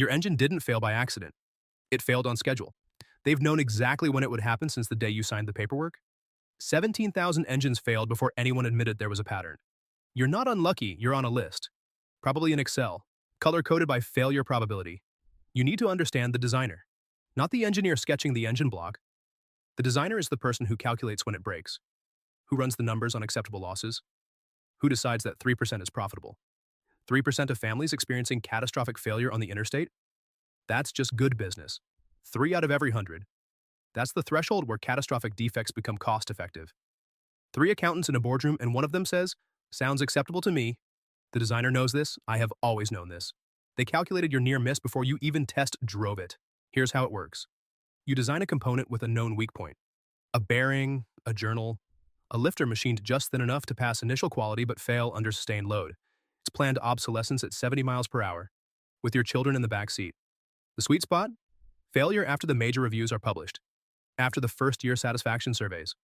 Your engine didn't fail by accident. It failed on schedule. They've known exactly when it would happen since the day you signed the paperwork. 17,000 engines failed before anyone admitted there was a pattern. You're not unlucky, you're on a list. Probably in Excel, color-coded by failure probability. You need to understand the designer, not the engineer sketching the engine block. The designer is the person who calculates when it breaks, who runs the numbers on acceptable losses, who decides that 3% is profitable. 3% of families experiencing catastrophic failure on the interstate? That's just good business. 3 out of every 100. That's the threshold where catastrophic defects become cost-effective. 3 accountants in a boardroom and one of them says, "Sounds acceptable to me." The designer knows this. I have always known this. They calculated your near miss before you even test drove it. Here's how it works. You design a component with a known weak point. A bearing, a journal, a lifter machined just thin enough to pass initial quality but fail under sustained load. It's planned obsolescence at 70 miles per hour, with your children in the back seat. The sweet spot? Failure after the major reviews are published, after the first-year satisfaction surveys,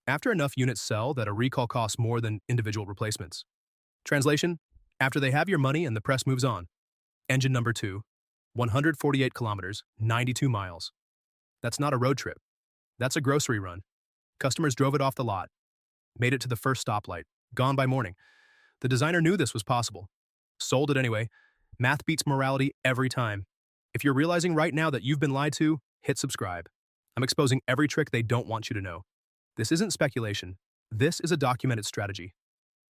after enough units sell that a recall costs more than individual replacements. Translation? After they have your money and the press moves on. Engine number 2, 148 kilometers, 92 miles. That's not a road trip. That's a grocery run. Customers drove it off the lot, made it to the first stoplight, gone by morning. The designer knew this was possible. Sold it anyway. Math beats morality every time. If you're realizing right now that you've been lied to, hit subscribe. I'm exposing every trick they don't want you to know. This isn't speculation. This is a documented strategy.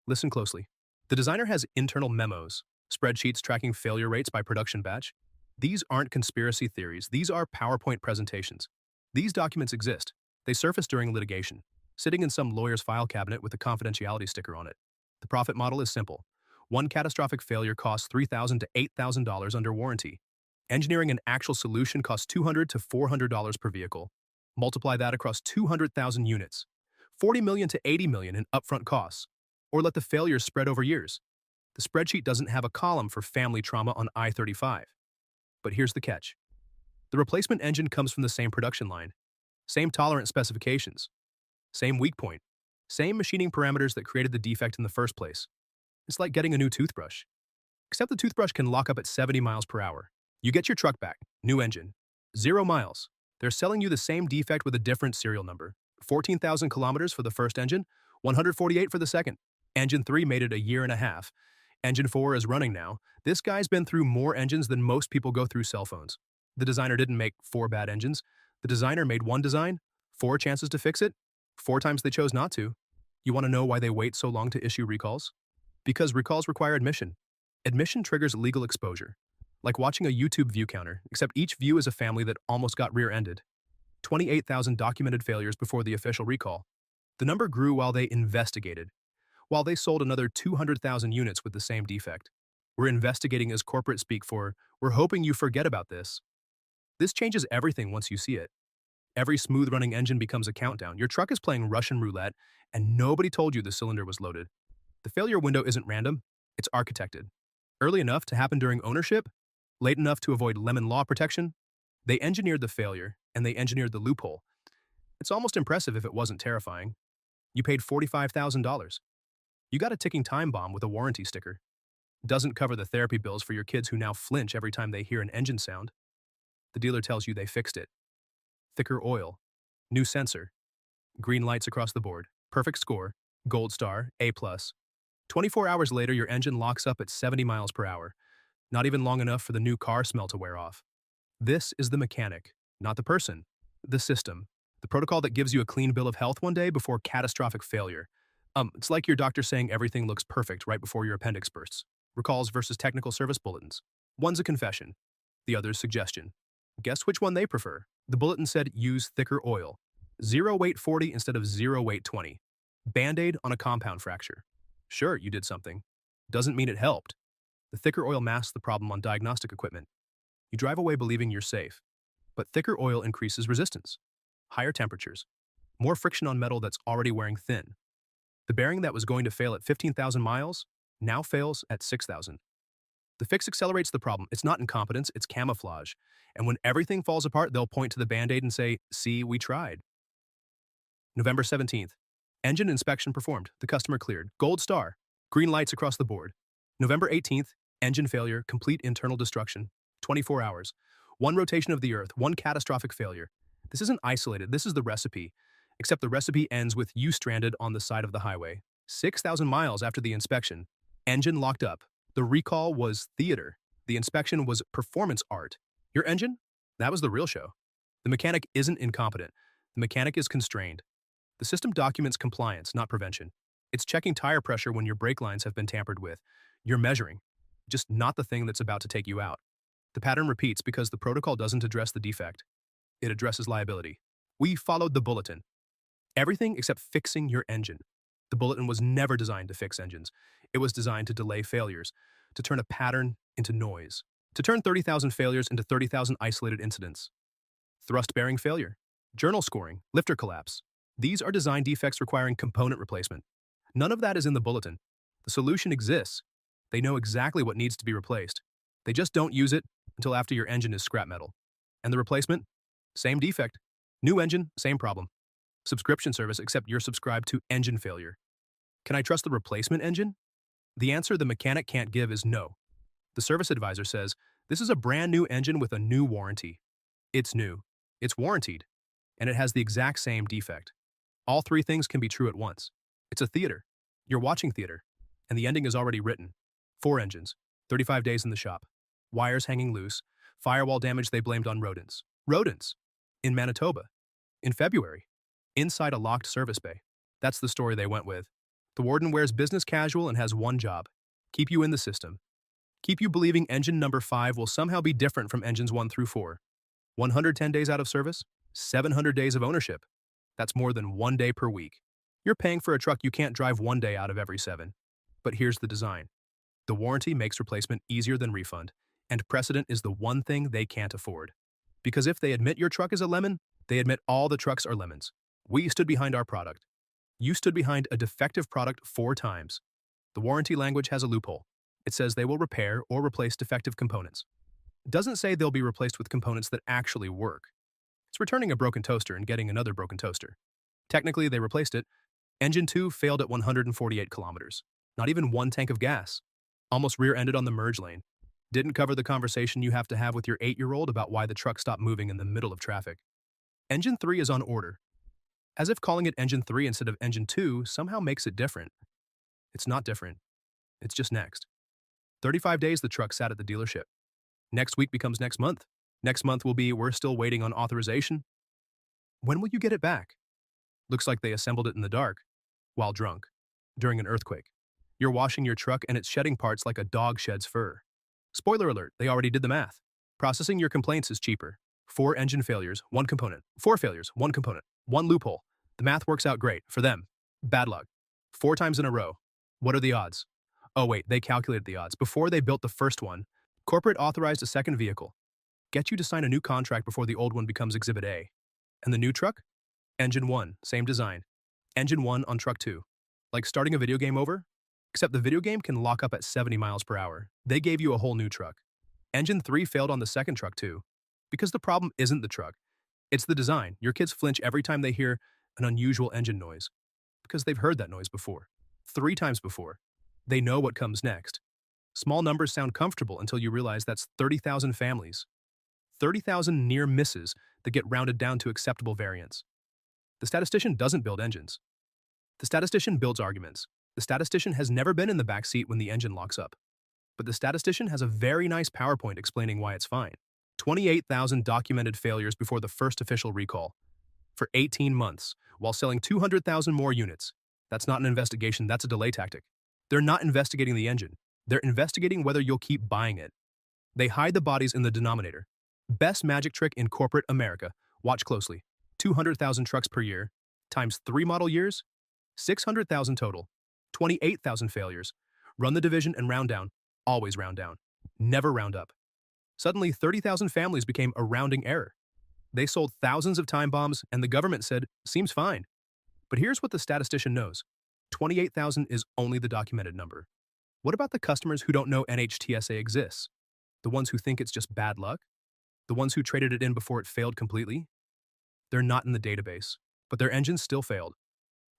Listen closely. The designer has internal memos, spreadsheets tracking failure rates by production batch. These aren't conspiracy theories. These are PowerPoint presentations. These documents exist. They surface during litigation, sitting in some lawyer's file cabinet with a confidentiality sticker on it. The profit model is simple. One catastrophic failure costs $3,000 to $8,000 under warranty. Engineering an actual solution costs $200 to $400 per vehicle. Multiply that across 200,000 units. $40 million to $80 million in upfront costs. Or let the failures spread over years. The spreadsheet doesn't have a column for family trauma on I-35. But here's the catch. The replacement engine comes from the same production line, same tolerance specifications, same weak point, same machining parameters that created the defect in the first place. It's like getting a new toothbrush. Except the toothbrush can lock up at 70 miles per hour. You get your truck back, new engine, 0 miles. They're selling you the same defect with a different serial number. 14,000 kilometers for the first engine, 148 for the second. Engine 3 made it a year and a half. Engine 4 is running now. This guy's been through more engines than most people go through cell phones. The designer didn't make 4 bad engines. The designer made 1 design, 4 chances to fix it, 4 times they chose not to. You want to know why they wait so long to issue recalls? Because recalls require admission. Admission triggers legal exposure. Like watching a YouTube view counter, except each view is a family that almost got rear-ended. 28,000 documented failures before the official recall. The number grew while they investigated, while they sold another 200,000 units with the same defect. We're investigating as corporate speak for, we're hoping you forget about this. This changes everything once you see it. Every smooth-running engine becomes a countdown. Your truck is playing Russian roulette, and nobody told you the cylinder was loaded. The failure window isn't random, it's architected. Early enough to happen during ownership, late enough to avoid lemon law protection. They engineered the failure, and they engineered the loophole. It's almost impressive if it wasn't terrifying. You paid $45,000. You got a ticking time bomb with a warranty sticker. Doesn't cover the therapy bills for your kids who now flinch every time they hear an engine sound. The dealer tells you they fixed it. Thicker oil, new sensor, green lights across the board, perfect score, gold star, A+. 24 hours later, your engine locks up at 70 miles per hour. Not even long enough for the new car smell to wear off. This is the mechanic, not the person. The system. The protocol that gives you a clean bill of health one day before catastrophic failure. It's like your doctor saying everything looks perfect right before your appendix bursts. Recalls versus technical service bulletins. One's a confession, the other's suggestion. Guess which one they prefer? The bulletin said use thicker oil. 0 weight 40 instead of 0 weight 20. Band-aid on a compound fracture. Sure, you did something. Doesn't mean it helped. The thicker oil masks the problem on diagnostic equipment. You drive away believing you're safe. But thicker oil increases resistance. Higher temperatures. More friction on metal that's already wearing thin. The bearing that was going to fail at 15,000 miles now fails at 6,000. The fix accelerates the problem. It's not incompetence, it's camouflage. And when everything falls apart, they'll point to the Band-Aid and say, "See, we tried." November 17th. Engine inspection performed. The customer cleared. Gold star. Green lights across the board. November 18th. Engine failure. Complete internal destruction. 24 hours. One rotation of the Earth, one catastrophic failure. This isn't isolated, this is the recipe. Except the recipe ends with you stranded on the side of the highway. 6,000 miles after the inspection. Engine locked up. The recall was theater. The inspection was performance art. Your engine? That was the real show. The mechanic isn't incompetent. The mechanic is constrained. The system documents compliance, not prevention. It's checking tire pressure when your brake lines have been tampered with. You're measuring, just not the thing that's about to take you out. The pattern repeats because the protocol doesn't address the defect. It addresses liability. We followed the bulletin. Everything except fixing your engine. The bulletin was never designed to fix engines. It was designed to delay failures, to turn a pattern into noise, to turn 30,000 failures into 30,000 isolated incidents. Thrust bearing failure, journal scoring, lifter collapse. These are design defects requiring component replacement. None of that is in the bulletin. The solution exists. They know exactly what needs to be replaced. They just don't use it until after your engine is scrap metal. And the replacement? Same defect. New engine, same problem. Subscription service except you're subscribed to engine failure. Can I trust the replacement engine? The answer the mechanic can't give is no. The service advisor says, this is a brand new engine with a new warranty. It's new. It's warrantied. And it has the exact same defect. All three things can be true at once. It's a theater. You're watching theater. And the ending is already written. 4 engines. 35 days in the shop. Wires hanging loose. Firewall damage they blamed on rodents. Rodents. In Manitoba. In February. Inside a locked service bay. That's the story they went with. The warden wears business casual and has one job. Keep you in the system. Keep you believing engine number 5 will somehow be different from engines 1 through 4. 110 days out of service? 700 days of ownership. That's more than 1 day per week. You're paying for a truck you can't drive 1 day out of every 7. But here's the design. The warranty makes replacement easier than refund, and precedent is the one thing they can't afford. Because if they admit your truck is a lemon, they admit all the trucks are lemons. We stood behind our product. You stood behind a defective product 4 times. The warranty language has a loophole. It says they will repair or replace defective components. It doesn't say they'll be replaced with components that actually work. It's returning a broken toaster and getting another broken toaster. Technically, they replaced it. Engine 2 failed at 148 kilometers. Not even 1 tank of gas. Almost rear-ended on the merge lane. Didn't cover the conversation you have to have with your 8-year-old about why the truck stopped moving in the middle of traffic. Engine 3 is on order. As if calling it Engine 3 instead of Engine 2 somehow makes it different. It's not different. It's just next. 35 days the truck sat at the dealership. Next week becomes next month. Next month will be we're still waiting on authorization. When will you get it back? Looks like they assembled it in the dark, while drunk, during an earthquake. You're washing your truck and it's shedding parts like a dog sheds fur. Spoiler alert, they already did the math. Processing your complaints is cheaper. 4 engine failures, 1 component. 4 failures, 1 component. 1 loophole. The math works out great, for them. Bad luck. 4 times in a row. What are the odds? Oh wait, they calculated the odds. Before they built the first one, corporate authorized a second vehicle. Get you to sign a new contract before the old one becomes Exhibit A. And the new truck? Engine 1, same design. Engine 1 on truck 2. Like starting a video game over? Except the video game can lock up at 70 miles per hour. They gave you a whole new truck. Engine 3 failed on the second truck too. Because the problem isn't the truck. It's the design. Your kids flinch every time they hear an unusual engine noise. Because they've heard that noise before. 3 times before. They know what comes next. Small numbers sound comfortable until you realize that's 30,000 families. 30,000 near misses that get rounded down to acceptable variants. The statistician doesn't build engines. The statistician builds arguments. The statistician has never been in the back seat when the engine locks up. But the statistician has a very nice PowerPoint explaining why it's fine. 28,000 documented failures before the first official recall. For 18 months, while selling 200,000 more units. That's not an investigation, that's a delay tactic. They're not investigating the engine. They're investigating whether you'll keep buying it. They hide the bodies in the denominator. Best magic trick in corporate America. Watch closely. 200,000 trucks per year, times 3 model years, 600,000 total, 28,000 failures. Run the division and round down. Always round down. Never round up. Suddenly, 30,000 families became a rounding error. They sold thousands of time bombs, and the government said, seems fine. But here's what the statistician knows. 28,000 is only the documented number. What about the customers who don't know NHTSA exists? The ones who think it's just bad luck? The ones who traded it in before it failed completely? They're not in the database, but their engines still failed.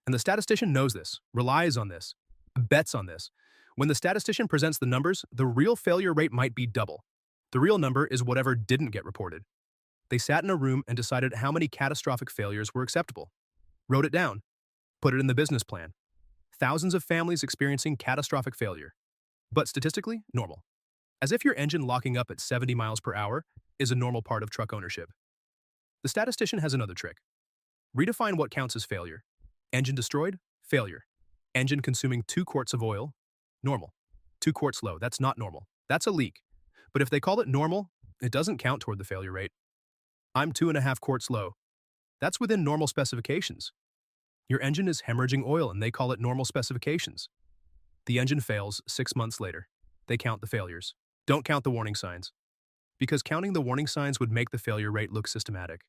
And the statistician knows this, relies on this, bets on this. When the statistician presents the numbers, the real failure rate might be double. The real number is whatever didn't get reported. They sat in a room and decided how many catastrophic failures were acceptable. Wrote it down. Put it in the business plan. Thousands of families experiencing catastrophic failure. But statistically, normal. As if your engine locking up at 70 miles per hour is a normal part of truck ownership. The statistician has another trick. Redefine what counts as failure. Engine destroyed? Failure. Engine consuming 2 quarts of oil? Normal. 2 quarts low, that's not normal. That's a leak. But if they call it normal, it doesn't count toward the failure rate. I'm 2.5 quarts low. That's within normal specifications. Your engine is hemorrhaging oil and they call it normal specifications. The engine fails 6 months later. They count the failures. Don't count the warning signs. Because counting the warning signs would make the failure rate look systematic.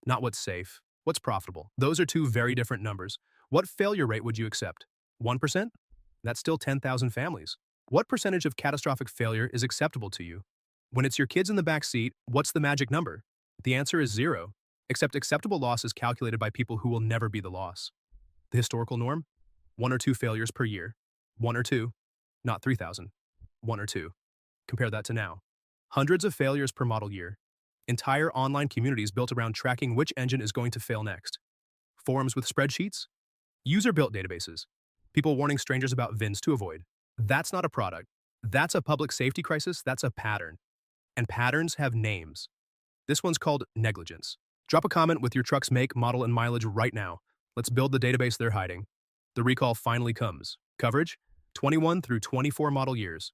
Not what's safe, what's profitable. Those are 2 very different numbers. What failure rate would you accept? 1%? That's still 10,000 families. What percentage of catastrophic failure is acceptable to you? When it's your kids in the back seat, what's the magic number? The answer is 0, except acceptable loss is calculated by people who will never be the loss. The historical norm? 1 or 2 failures per year. 1 or 2, not 3,000. 1 or 2. Compare that to now. Hundreds of failures per model year. Entire online communities built around tracking which engine is going to fail next. Forums with spreadsheets? User-built databases. People warning strangers about VINs to avoid. That's not a product. That's a public safety crisis. That's a pattern. And patterns have names. This one's called negligence. Drop a comment with your truck's make, model, and mileage right now. Let's build the database they're hiding. The recall finally comes. Coverage? 21 through 24 model years.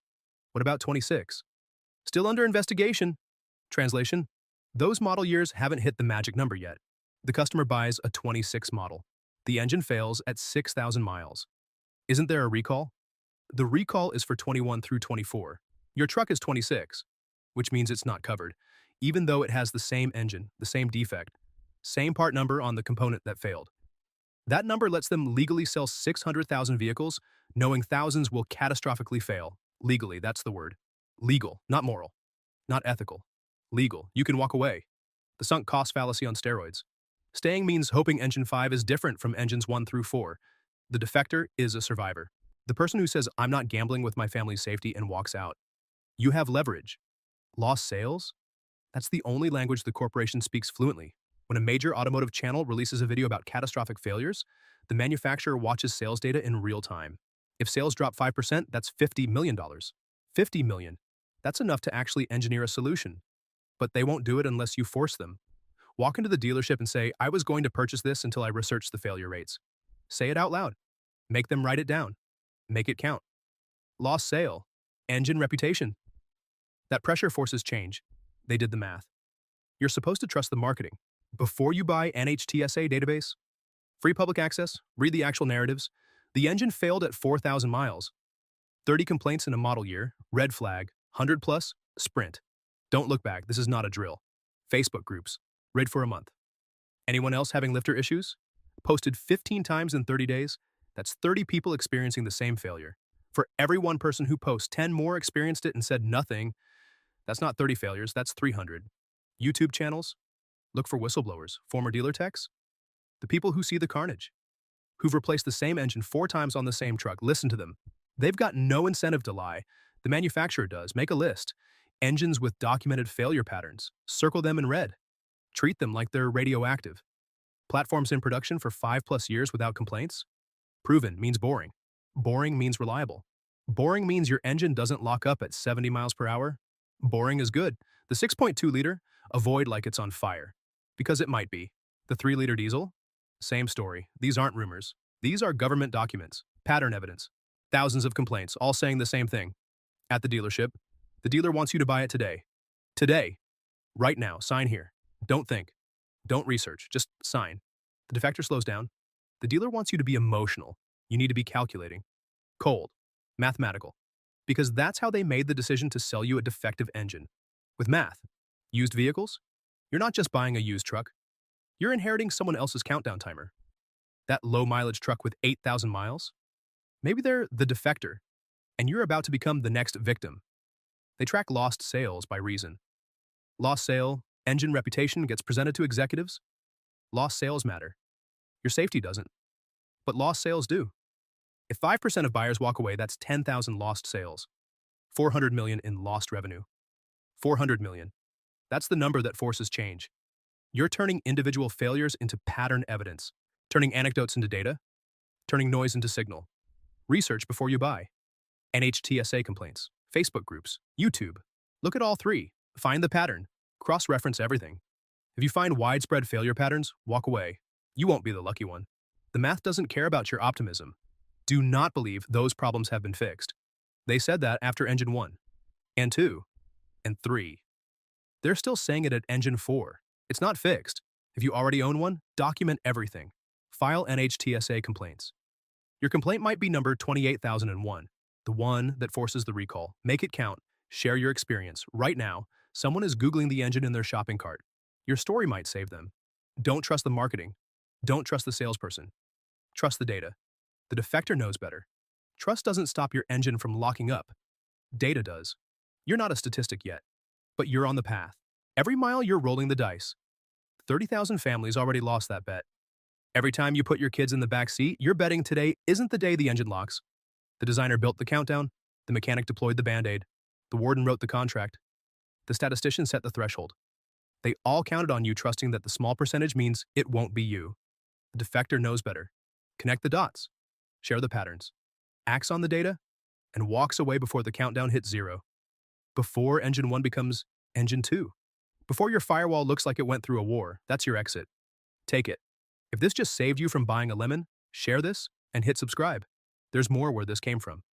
What about 26? Still under investigation. Translation? Those model years haven't hit the magic number yet. The customer buys a 26 model. The engine fails at 6,000 miles. Isn't there a recall? The recall is for 21 through 24. Your truck is 26, which means it's not covered, even though it has the same engine, the same defect, same part number on the component that failed. That number lets them legally sell 600,000 vehicles, knowing thousands will catastrophically fail. Legally, that's the word. Legal, not moral. Not ethical. Legal. You can walk away. The sunk cost fallacy on steroids. Staying means hoping engine 5 is different from engines 1 through 4. The defector is a survivor. The person who says, I'm not gambling with my family's safety and walks out. You have leverage. Lost sales? That's the only language the corporation speaks fluently. When a major automotive channel releases a video about catastrophic failures, the manufacturer watches sales data in real time. If sales drop 5%, that's $50 million. $50 million. That's enough to actually engineer a solution. But they won't do it unless you force them. Walk into the dealership and say, I was going to purchase this until I researched the failure rates. Say it out loud. Make them write it down. Make it count. Lost sale. Engine reputation. That pressure forces change. They did the math. You're supposed to trust the marketing. Before you buy NHTSA database, free public access, read the actual narratives. The engine failed at 4,000 miles. 30 complaints in a model year, red flag, 100 plus, sprint. Don't look back, this is not a drill. Facebook groups, read for a month. Anyone else having lifter issues? Posted 15 times in 30 days? That's 30 people experiencing the same failure. For every one person who posts, 10 more experienced it and said nothing. That's not 30 failures, that's 300. YouTube channels? Look for whistleblowers, former dealer techs. The people who see the carnage, who've replaced the same engine 4 times on the same truck. Listen to them. They've got no incentive to lie. The manufacturer does. Make a list. Engines with documented failure patterns. Circle them in red. Treat them like they're radioactive. Platforms in production for 5+ years without complaints? Proven means boring. Boring means reliable. Boring means your engine doesn't lock up at 70 miles per hour. Boring is good. The 6.2 liter, avoid like it's on fire. Because it might be. The 3-liter diesel? Same story. These aren't rumors. These are government documents. Pattern evidence. Thousands of complaints, all saying the same thing. At the dealership, the dealer wants you to buy it today. Today. Right now. Sign here. Don't think. Don't research. Just sign. The defector slows down. The dealer wants you to be emotional. You need to be calculating. Cold. Mathematical. Because that's how they made the decision to sell you a defective engine. With math. Used vehicles? You're not just buying a used truck. You're inheriting someone else's countdown timer. That low-mileage truck with 8,000 miles? Maybe they're the defector, and you're about to become the next victim. They track lost sales by reason. Lost sale, engine reputation gets presented to executives. Lost sales matter. Your safety doesn't. But lost sales do. If 5% of buyers walk away, that's 10,000 lost sales. 400 million in lost revenue. 400 million. That's the number that forces change. You're turning individual failures into pattern evidence, turning anecdotes into data, turning noise into signal. Research before you buy. NHTSA complaints, Facebook groups, YouTube. Look at all three. Find the pattern. Cross-reference everything. If you find widespread failure patterns, walk away. You won't be the lucky one. The math doesn't care about your optimism. Do not believe those problems have been fixed. They said that after engine 1, and 2, and 3. They're still saying it at engine 4. It's not fixed. If you already own one, document everything. File NHTSA complaints. Your complaint might be number 28,001, the one that forces the recall. Make it count. Share your experience. Right now, someone is Googling the engine in their shopping cart. Your story might save them. Don't trust the marketing. Don't trust the salesperson. Trust the data. The defector knows better. Trust doesn't stop your engine from locking up. Data does. You're not a statistic yet, but you're on the path. Every mile you're rolling the dice. 30,000 families already lost that bet. Every time you put your kids in the back seat, you're betting today isn't the day the engine locks. The designer built the countdown. The mechanic deployed the Band-Aid. The warden wrote the contract. The statistician set the threshold. They all counted on you trusting that the small percentage means it won't be you. The defector knows better. Connect the dots. Share the patterns. Acts on the data and walks away before the countdown hits 0. Before engine 1 becomes engine 2. Before your firewall looks like it went through a war, that's your exit. Take it. If this just saved you from buying a lemon, share this and hit subscribe. There's more where this came from.